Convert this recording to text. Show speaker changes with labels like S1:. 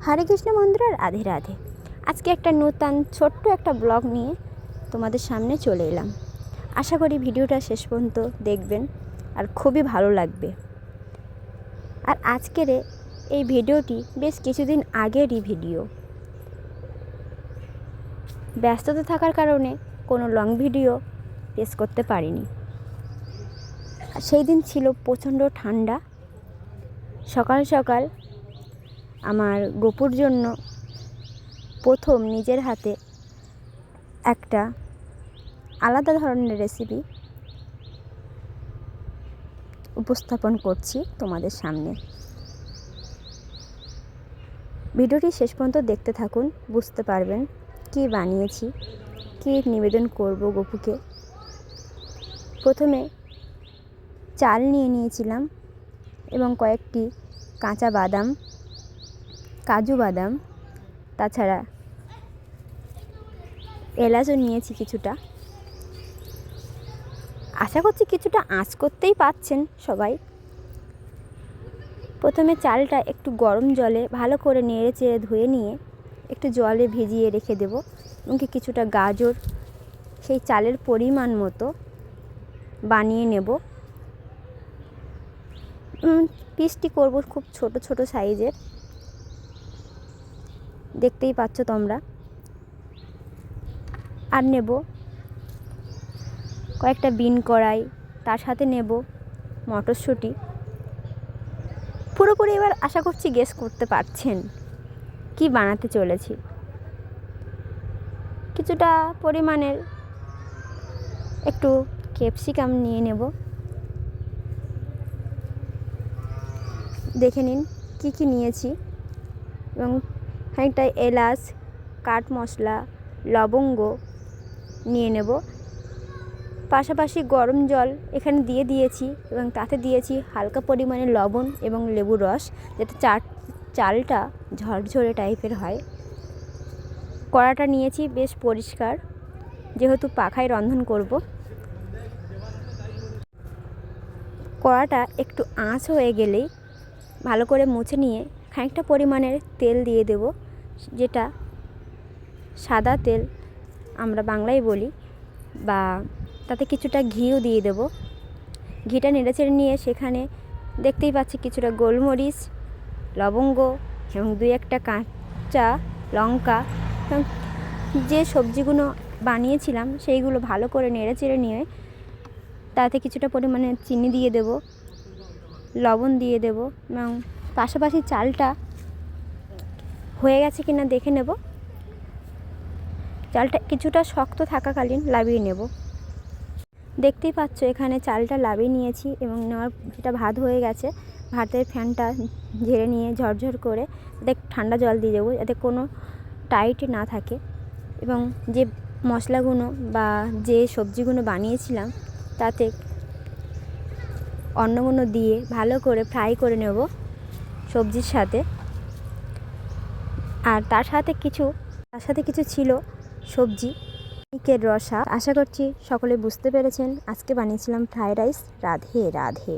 S1: হরে কৃষ্ণ বন্ধুরা, রাধে রাধে। আজকে একটা নতুন ছোট্ট একটা ব্লগ নিয়ে তোমাদের সামনে চলে এলাম। আশা করি ভিডিওটা শেষ পর্যন্ত দেখবেন আর খুবই ভালো লাগবে। আর আজকের এই ভিডিওটি বেশ কিছুদিন আগেরই ভিডিও। ব্যস্ততা থাকার কারণে কোনো লং ভিডিও পেশ করতে পারিনি। সেই দিন ছিল প্রচণ্ড ঠান্ডা। সকাল সকাল আমার গোপুর জন্য প্রথম নিজের হাতে একটা আলাদা ধরনের রেসিপি উপস্থাপন করছি তোমাদের সামনে। ভিডিওটি শেষ পর্যন্ত দেখতে থাকুন, বুঝতে পারবেন কি বানিয়েছি, কি নিবেদন করব গপুকে। প্রথমে চাল নিয়ে নিয়েছিলাম এবং কয়েকটি কাঁচা বাদাম, কাজু বাদাম, তাছাড়া এলাচও নিয়েছি কিছুটা। আশা করছি কিছুটা আঁচ করতেই পাচ্ছেন সবাই। প্রথমে চালটা একটু গরম জলে ভালো করে নেড়ে চেড়ে ধুয়ে নিয়ে একটু জলে ভিজিয়ে রেখে দেব এবং কিছুটা গাজর সেই চালের পরিমাণ মতো বানিয়ে নেব। পিসটি করব খুব ছোট ছোট সাইজের, দেখতেই পাচ্ছ তোমরা। আর নেব কয়েকটা বিন কড়াই, তার সাথে নেব মটরশুঁটি। পুরোপুরি এবার আশা করছি গেস করতে পারছেন কি বানাতে চলেছি। কিছুটা পরিমাণের একটু ক্যাপসিকাম নিয়ে নেব। দেখে নিন কি কি নিয়েছি এবং খানিকটা এলাচ, কাঠ মশলা, লবঙ্গ নিয়ে নেব। পাশাপাশি গরম জল এখানে দিয়ে দিয়েছি এবং তাতে দিয়েছি হালকা পরিমাণে লবণ এবং লেবুর রস, যাতে চালটা ঝরঝরে টাইপের হয়। কড়াটা নিয়েছি বেশ পরিষ্কার, যেহেতু পাখায় রন্ধন করব। কড়াটা একটু আঁচ হয়ে গেলেই ভালো করে মুছে নিয়ে খানিকটা পরিমাণের তেল দিয়ে দেব, যেটা সাদা তেল আমরা বাংলায় বলি, বা তাতে কিছুটা ঘিও দিয়ে দেব। ঘিটা নেড়েচেড়ে নিয়ে সেখানে দেখতেই পাচ্ছি কিছুটা গোলমরিচ, লবঙ্গ এবং 2-1টা কাঁচা লঙ্কা এবং যে সবজিগুলো বানিয়েছিলাম সেইগুলো ভালো করে নেড়েচেড়ে নিয়ে তাতে কিছুটা পরিমাণে চিনি দিয়ে দেব, লবণ দিয়ে দেব এবং পাশাপাশি চালটা হয়ে গেছে কিনা দেখে নেব। চালটা কিছুটা শক্ত থাকাকালীন লাবিয়ে নেব। দেখতেই পাচ্ছ এখানে চালটা লাবিয়ে নিয়েছি এবং নেওয়ার যেটা ভাত হয়ে গেছে, ভাতের ফ্যানটা ঝেড়ে নিয়ে ঝরঝর করে যাতে ঠান্ডা জল দিয়ে দেবো, যাতে কোনো টাইট না থাকে। এবং যে মশলাগুলো বা যে সবজিগুলো বানিয়েছিলাম তাতে অন্নগুলো দিয়ে ভালো করে ফ্রাই করে নেব সবজির সাথে। আর তার সাথে কিছু ছিল সবজি, কের রসা। আশা করছি সকলে বুঝতে পেরেছেন। আজকে বানিয়েছিলাম ফ্রাইড রাইস। রাধে রাধে।